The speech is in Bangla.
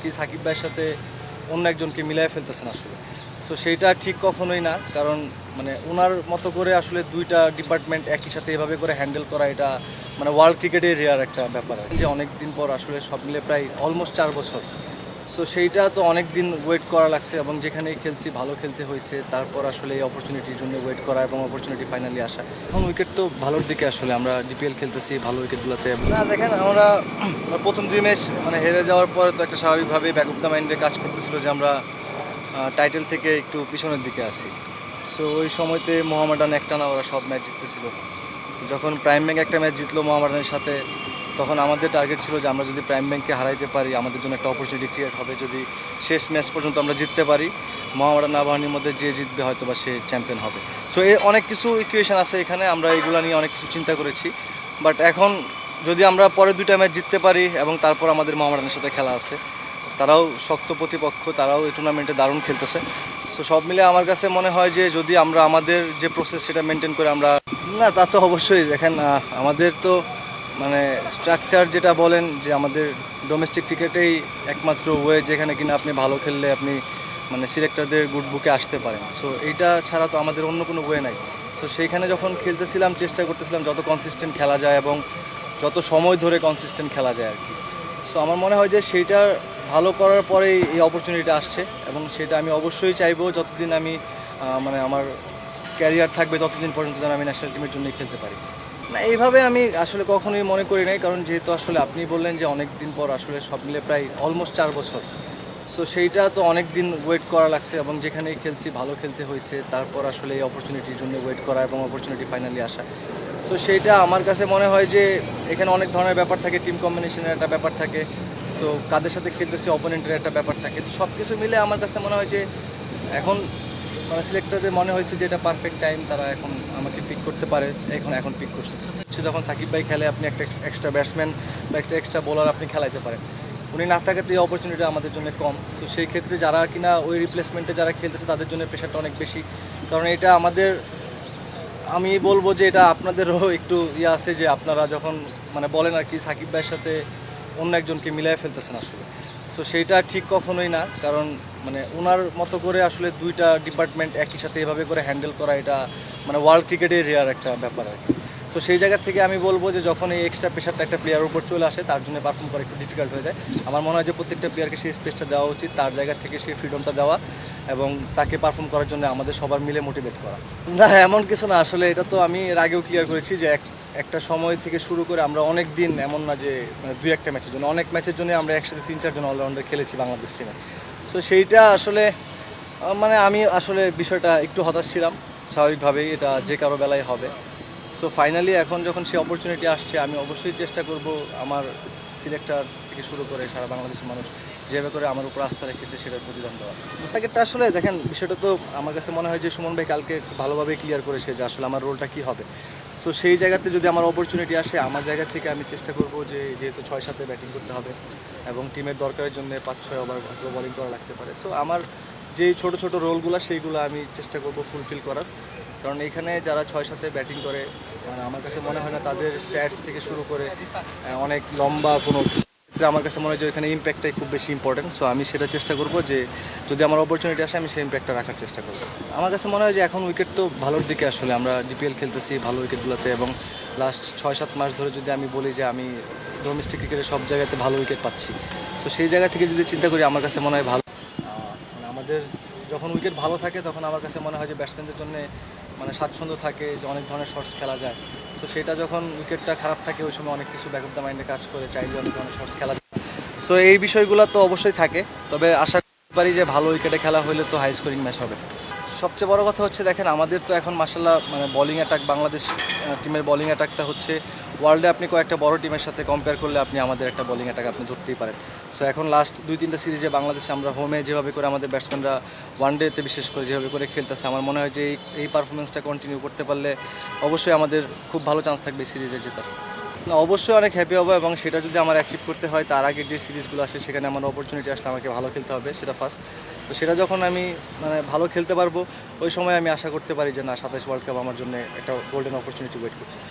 কি সাকিব ভাইয়ের সাথে অন্য একজনকে মিলাই ফেলতেছেন আসলে। সো সেইটা ঠিক কখনোই না, কারণ মানে ওনার মতো করে আসলে দুইটা ডিপার্টমেন্ট একই সাথে এভাবে করে হ্যান্ডেল করা, এটা মানে ওয়ার্ল্ড ক্রিকেটে রেয়ার একটা ব্যাপার আর কি। যে অনেক দিন পর আসলে সব মিলে প্রায় অলমোস্ট 4 বছর, সো সেইটা তো অনেক দিন ওয়েট করা লাগছে এবং যেখানেই খেলছি ভালো খেলতে হয়েছে, তারপর আসলে এই অপরচুনিটির জন্য ওয়েট করা এবং অপরচুনিটি ফাইনালি আসা। এখন উইকেট তো ভালোর দিকে, আসলে আমরা জিপিএল খেলতেছি ভালো উইকেটগুলোতে না। দেখেন আমরা প্রথম 2 ম্যাচ মানে হেরে যাওয়ার পর তো একটা স্বাভাবিকভাবেই ব্যাক অফ দ্য মাইন্ডে কাজ করতেছিল যে আমরা টাইটেল থেকে একটু পিছনের দিকে আসি। সো ওই সময়তে মোহামেডান একটানা ওরা সব ম্যাচ জিততেছিল। যখন প্রাইম ব্যাংক একটা ম্যাচ জিতলো মোহামেডানের সাথে, তখন আমাদের টার্গেট ছিল যে আমরা যদি প্রাইম ব্যাংককে হারাইতে পারি আমাদের জন্য একটা অপরচুনিটি ক্রিয়েট হবে। যদি শেষ ম্যাচ পর্যন্ত আমরা জিততে পারি, মোহামেডান আবাহনীর মধ্যে যে জিতবে হয়তো বা সে চ্যাম্পিয়ন হবে। সো অনেক কিছু ইকুয়েশন আছে এখানে, আমরা এগুলো নিয়ে অনেক কিছু চিন্তা করেছি। বাট এখন যদি আমরা পরের 2টা ম্যাচ জিততে পারি এবং তারপর আমাদের মোহামেডানের সাথে খেলা আছে, তারাও শক্ত প্রতিপক্ষ, তারাও এই টুর্নামেন্টে দারুণ খেলতেছে। সো সব মিলে আমার কাছে মনে হয় যে যদি আমরা আমাদের যে প্রসেস সেটা মেনটেন করে আমরা না, তা তো অবশ্যই। দেখেন আমাদের তো মানে স্ট্রাকচার যেটা বলেন যে আমাদের ডোমেস্টিক ক্রিকেটেই একমাত্র ওয়ে যেখানে কিনা আপনি ভালো খেললে আপনি মানে সিলেক্টরদের গুড বুকে আসতে পারেন। সো এইটা ছাড়া তো আমাদের অন্য কোনো ওয়ে নাই। সো সেইখানে যখন খেলতেছিলাম চেষ্টা করতেছিলাম যত কনসিস্টেন্ট খেলা যায় এবং যত সময় ধরে কনসিস্টেন্ট খেলা যায় আর কি। সো আমার মনে হয় যে সেইটা ভালো করার পরেই এই অপরচুনিটিটা আসছে এবং সেটা আমি অবশ্যই চাইবো যতদিন আমি মানে আমার ক্যারিয়ার থাকবে ততদিন পর্যন্ত যেন আমি ন্যাশনাল টিমের জন্যই খেলতে পারি। না, এইভাবে আমি আসলে কখনোই মনে করি নাই, কারণ যেহেতু আসলে আপনি বললেন যে অনেক দিন পর আসলে সব মিলে প্রায় অলমোস্ট 4 বছর, সো সেইটা তো অনেক দিন ওয়েট করা লাগছে এবং যেখানেই খেলছি ভালো খেলতে হয়েছে, তারপর আসলে এই অপরচুনিটির জন্য ওয়েট করা এবং অপরচুনিটি ফাইনালি আসা। সো সেইটা আমার কাছে মনে হয় যে এখানে অনেক ধরনের ব্যাপার থাকে, টিম কম্বিনেশনের একটা ব্যাপার থাকে, সো কাদের সাথে খেলতেছি অপোনেন্টের একটা ব্যাপার থাকে। তো সব কিছু মিলে আমার কাছে মনে হয় যে এখন মানে সিলেক্টরদের মনে হয়েছে যে এটা পারফেক্ট টাইম, তারা এখন আমাকে পিক করতে পারে, এখন পিক করছে। যখন সাকিব ভাই খেলে আপনি একটা এক্সট্রা ব্যাটসম্যান বা একটা এক্সট্রা বোলার আপনি খেলাইতে পারেন, উনি না থাকাতে এই অপরচুনিটি আমাদের জন্য কম। সো সেই ক্ষেত্রে যারা কিনা ওই রিপ্লেসমেন্টে যারা খেলতেছে তাদের জন্য প্রেশারটা অনেক বেশি, কারণ এটা আমাদের, আমি বলবো যে এটা আপনাদেরও একটু ইয়ে আছে যে আপনারা যখন মানে বলেন আর কি সাকিব ভাইয়ের সাথে অন্য একজনকে মিলাই ফেলতেছেন আসলে। সো সেইটা ঠিক কখনোই না, কারণ মানে ওনার মতো করে আসলে দুইটা ডিপার্টমেন্ট একই সাথে এভাবে করে হ্যান্ডেল করা, এটা মানে ওয়ার্ল্ড ক্রিকেটে রেয়ার একটা ব্যাপার আর কি। সো সেই জায়গা থেকে আমি বলবো যে যখন এই এক্সট্রা প্রেশারটা একটা প্লেয়ারের উপর চলে আসে তার জন্য পারফর্ম করা একটু ডিফিকাল্ট হয়ে যায়। আমার মনে হয় যে প্রত্যেকটা প্লেয়ারকে সেই স্পেসটা দেওয়া উচিত, তার জায়গা থেকে সেই ফ্রিডমটা দেওয়া এবং তাকে পারফর্ম করার জন্য আমাদের সবার মিলে মোটিভেট করা। না, এমন কিছু না আসলে, এটা তো আমি এর আগেও ক্লিয়ার করেছি যে একটা সময় থেকে শুরু করে আমরা অনেক দিন, এমন না যে মানে 2-1টা ম্যাচের জন্য, অনেক ম্যাচের জন্য আমরা একসাথে 3-4 জন অলরাউন্ডার খেলেছি বাংলাদেশ টিমে। সো সেইটা আসলে মানে আমি আসলে বিষয়টা একটু হতাশ ছিলাম, স্বাভাবিকভাবেই এটা যে কারো বেলায় হবে। সো ফাইনালি এখন যখন সেই অপরচুনিটি আসছে আমি অবশ্যই চেষ্টা করব আমার সিলেক্টর থেকে শুরু করে সারা বাংলাদেশের মানুষ যেভাবে করে আমার উপর আস্থা রেখেছে সেটার প্রতিদান দেওয়া। সেকেন্ডটা আসলে দেখেন বিষয়টা তো আমার কাছে মনে হয় যে সুমন ভাই কালকে ভালোভাবে ক্লিয়ার করেছে যে আসলে আমার রোলটা কী হবে। সো সেই জায়গাতে যদি আমার অপরচুনিটি আসে আমার জায়গা থেকে আমি চেষ্টা করব যে যেহেতু 6-7 ব্যাটিং করতে হবে এবং টিমের দরকারের জন্য 5-6 ওভার হয়তো বোলিং করা লাগতে পারে। সো আমার যেই ছোটো ছোটো রোলগুলো সেইগুলো আমি চেষ্টা করব ফুলফিল করার, কারণ এখানে যারা 6-7 ব্যাটিং করে মানে আমার কাছে মনে হয় না তাদের স্ট্যাটস থেকে শুরু করে অনেক লম্বা কোনো ক্ষেত্রে আমার কাছে মনে হয় যে এখানে ইম্প্যাক্টটাই খুব বেশি ইম্পর্টেন্ট। সো আমি সেটা চেষ্টা করব যে যদি আমার অপরচুনিটি আসে আমি সেই ইম্প্যাক্টটা রাখার চেষ্টা করব। আমার কাছে মনে হয় যে এখন উইকেট তো ভালোর দিকে, আসলে আমরা জিপিএল খেলতেছি ভালো উইকেটগুলোতে এবং লাস্ট 6-7 মাস ধরে যদি আমি বলি যে আমি ডোমেস্টিক ক্রিকেটে সব জায়গাতে ভালো উইকেট পাচ্ছি। সো সেই জায়গা থেকে যদি চিন্তা করি আমার কাছে মনে হয় ভালো মানে আমাদের যখন উইকেট ভালো থাকে তখন আমার কাছে মনে হয় যে ব্যাটসম্যানদের জন্য মানে স্বাচ্ছন্দ্য থাকে যে অনেক ধরনের শর্টস খেলা যায়। সো সেটা যখন উইকেটটা খারাপ থাকে ওই সময় অনেক কিছু ব্যাক অফ দ্য মাইন্ডে কাজ করে, চাইলে অনেক ধরনের শর্টস খেলা যায়। সো এই বিষয়গুলো তো অবশ্যই থাকে, তবে আশা করতে পারি যে ভালো উইকেটে খেলা হলে তো হাই স্কোরিং ম্যাচ হবে। সবচেয়ে বড় কথা হচ্ছে দেখেন আমাদের তো এখন মাশাআল্লাহ মানে বোলিং অ্যাটাক, বাংলাদেশ টিমের বোলিং অ্যাটাকটা হচ্ছে ওয়ার্ল্ডে আপনি কয়েকটা বড় টিমের সাথে কম্পেয়ার করলে আপনি আমাদের একটা বোলিং অ্যাটাক আপনি ধরতেই পারেন। সো এখন লাস্ট 2-3টা সিরিজে বাংলাদেশে আমরা হোমে যেভাবে করে আমাদের ব্যাটসম্যানরা ওয়ানডেতে বিশেষ করে যেভাবে করে খেলতেছে, আমার মনে হয় যে এই পারফরমেন্সটা কন্টিনিউ করতে পারলে অবশ্যই আমাদের খুব ভালো চান্স থাকবে এই সিরিজে জেতার। না, অবশ্যই অনেক হ্যাপি হবো এবং সেটা যদি আমার অ্যাচিভ করতে হয় তার আগে যে সিরিজগুলো আসে সেখানে আমার অপরচুনিটি আসলে আমাকে ভালো খেলতে হবে, সেটা ফার্স্ট। তো সেটা যখন আমি মানে ভালো খেলতে পারবো ওই সময় আমি আশা করতে পারি যে না 27 ওয়ার্ল্ড কাপ আমার জন্য একটা গোল্ডেন অপরচুনিটি ওয়েট করতেছে।